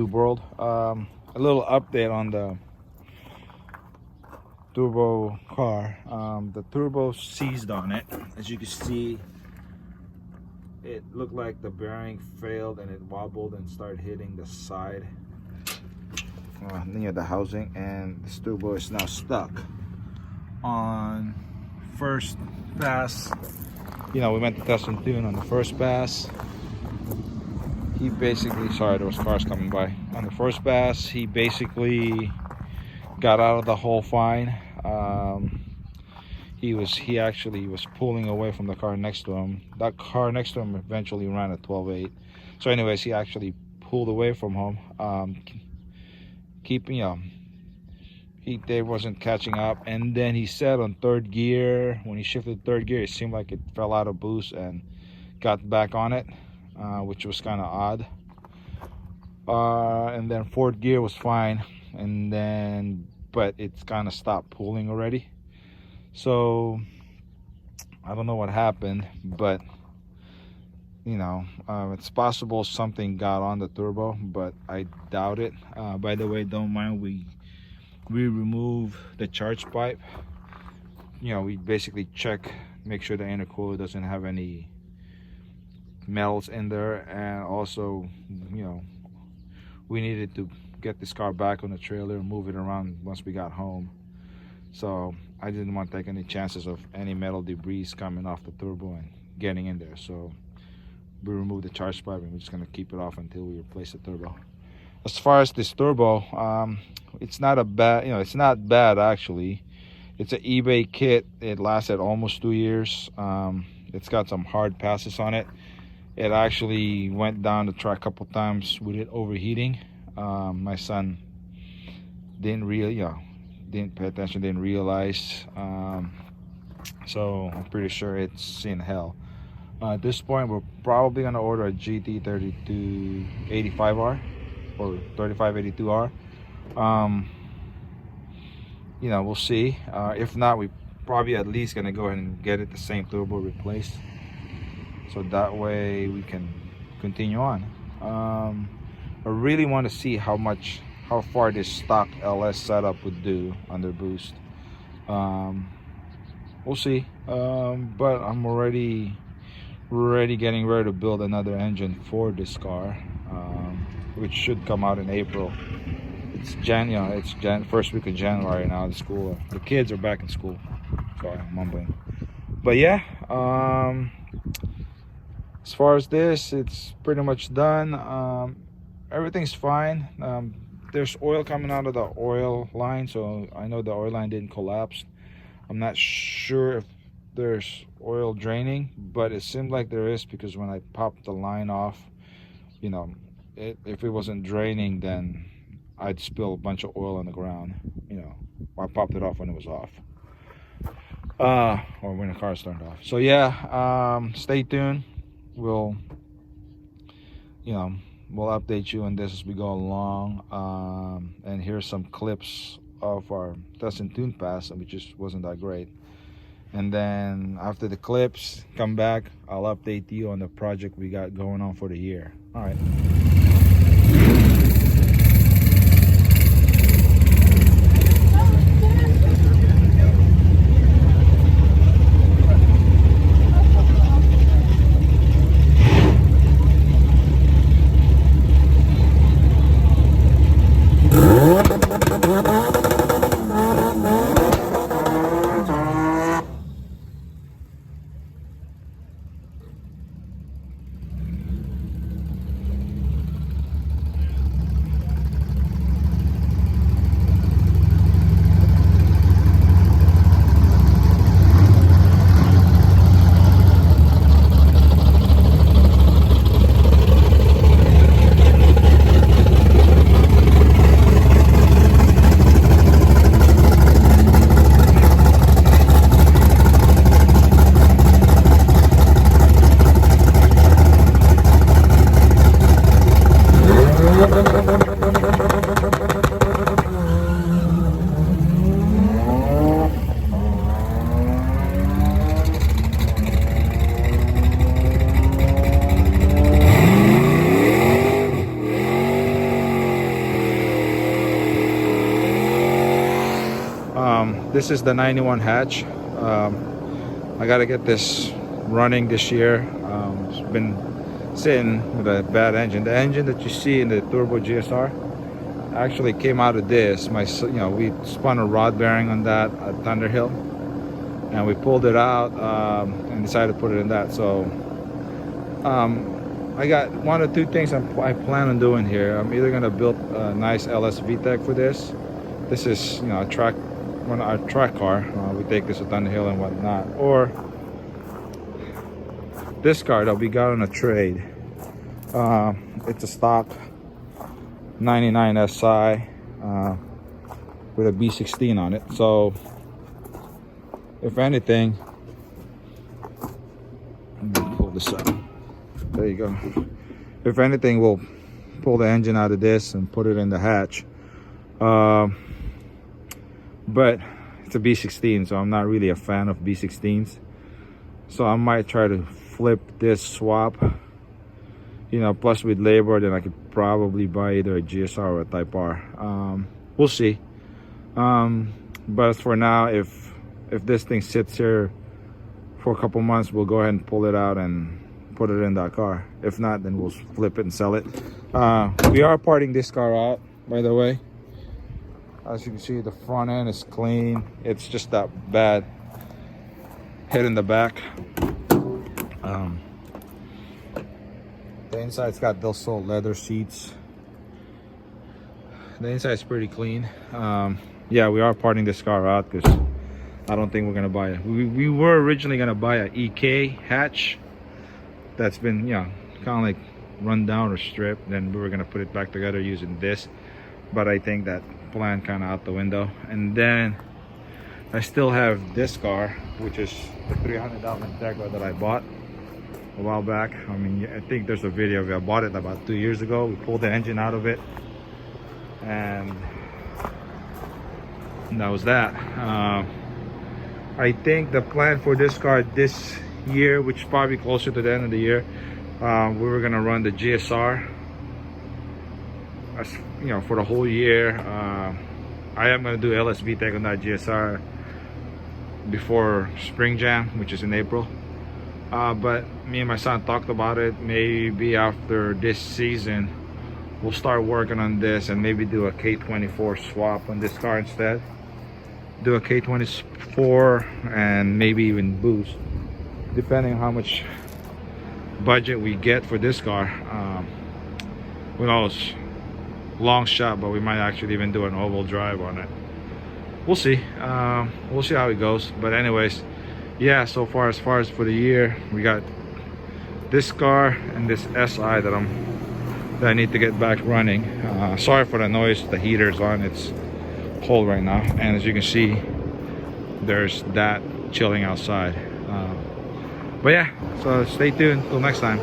YouTube world. A little update on the turbo car. The turbo seized on it. As you can see, it looked like the bearing failed and it wobbled and started hitting the side near the housing, and this turbo is now stuck on first pass. You know, we went to test and tune on the first pass. He basically, sorry, there was cars coming by. On the first pass, he basically got out of the hole fine. He actually was pulling away from the car next to him. That car next to him eventually ran at 12.8. So anyways, he actually pulled away from him. They wasn't catching up, and then he said on third gear, when he shifted third gear, it seemed like it fell out of boost and got back on it, which was kind of odd. And then fourth gear was fine, and then but it's kind of stopped pulling already. So I don't know what happened, but you know, it's possible something got on the turbo, but I doubt it. By the way, don't mind, we remove the charge pipe. You know, we basically check, make sure the intercooler doesn't have any metals in there, and also, you know, we needed to get this car back on the trailer and move it around once we got home. So I didn't want to take any chances of any metal debris coming off the turbo and getting in there. So we removed the charge pipe, and we're just going to keep it off until we replace the turbo. As far as this turbo, it's not a bad, you know, it's not bad actually. It's an eBay kit. It lasted almost 2 years. It's got some hard passes on it. It actually went down the track a couple times with it overheating. My son didn't really, didn't pay attention, didn't realize. So I'm pretty sure it's in hell. At this point, we're probably gonna order a GT3285R or 3582R. You know, we'll see. If not, we probably at least gonna go ahead and get it the same turbo replaced, so that way we can continue on. I really want to see how far this stock LS setup would do under boost. We'll see. But I'm already getting ready to build another engine for this car, which should come out in April. It's first week of January now. The kids are back in school. Sorry, I'm mumbling. But yeah, as far as this, it's pretty much done. Everything's fine. There's oil coming out of the oil line, so I know the oil line didn't collapse. I'm not sure if there's oil draining, but it seemed like there is, because when I popped the line off, you know, if it wasn't draining, then I'd spill a bunch of oil on the ground. You know, I popped it off when it was off, or when the car's turned off. So yeah, stay tuned. We'll update you on this as we go along. And here's some clips of our test and tune pass, which just wasn't that great. And then after the clips, come back, I'll update you on the project we got going on for the year. All right. This is the 91 hatch. I gotta get this running this year. It's been sitting with a bad engine. The engine that you see in the turbo GSR actually came out of this. We spun a rod bearing on that at Thunderhill, and we pulled it out and decided to put it in that. So I got one or two things I plan on doing here. I'm either gonna build a nice LS VTEC for this. This is a track car. We take this to Thunderhill and whatnot, or this car that we got on a trade. It's a stock 99 SI with a B16 on it. So if anything, let me pull this up. There you go. If anything, we'll pull the engine out of this and put it in the hatch. But it's a B16, so I'm not really a fan of B16s. So I might try to flip this swap. Plus with labor, then I could probably buy either a GSR or a Type R. We'll see. But for now, if this thing sits here for a couple months, we'll go ahead and pull it out and put it in that car. If not, then we'll flip it and sell it. We are parting this car out, by the way. As you can see, the front end is clean. It's just that bad hit in the back. The inside's got those old leather seats. The inside's pretty clean. Yeah, we are parting this car out because I don't think we're gonna buy it. We were originally gonna buy an EK hatch that's been kind of like run down or stripped. Then we were gonna put it back together using this, but I think that plan kind of out the window. And then I still have this car, which is the $300 Integra that I bought a while back. I mean, I think there's a video of it. I bought it about 2 years ago. We pulled the engine out of it, and that was that. I think the plan for this car this year, which is probably closer to the end of the year, we were gonna run the GSR for the whole year. I am gonna do LS VTEC on that GSR before Spring Jam, which is in April. But me and my son talked about it. Maybe after this season, we'll start working on this and maybe do a K24 swap on this car instead. Do a K24 and maybe even boost, depending on how much budget we get for this car. Who knows? Long shot, but we might actually even do an oval drive on it. We'll see. We'll see how it goes. But anyways, yeah, so far as for the year, we got this car and this SI that I need to get back running. Sorry for the noise. The heater's on. It's cold right now, and as you can see, there's that chilling outside. But yeah, so stay tuned till next time.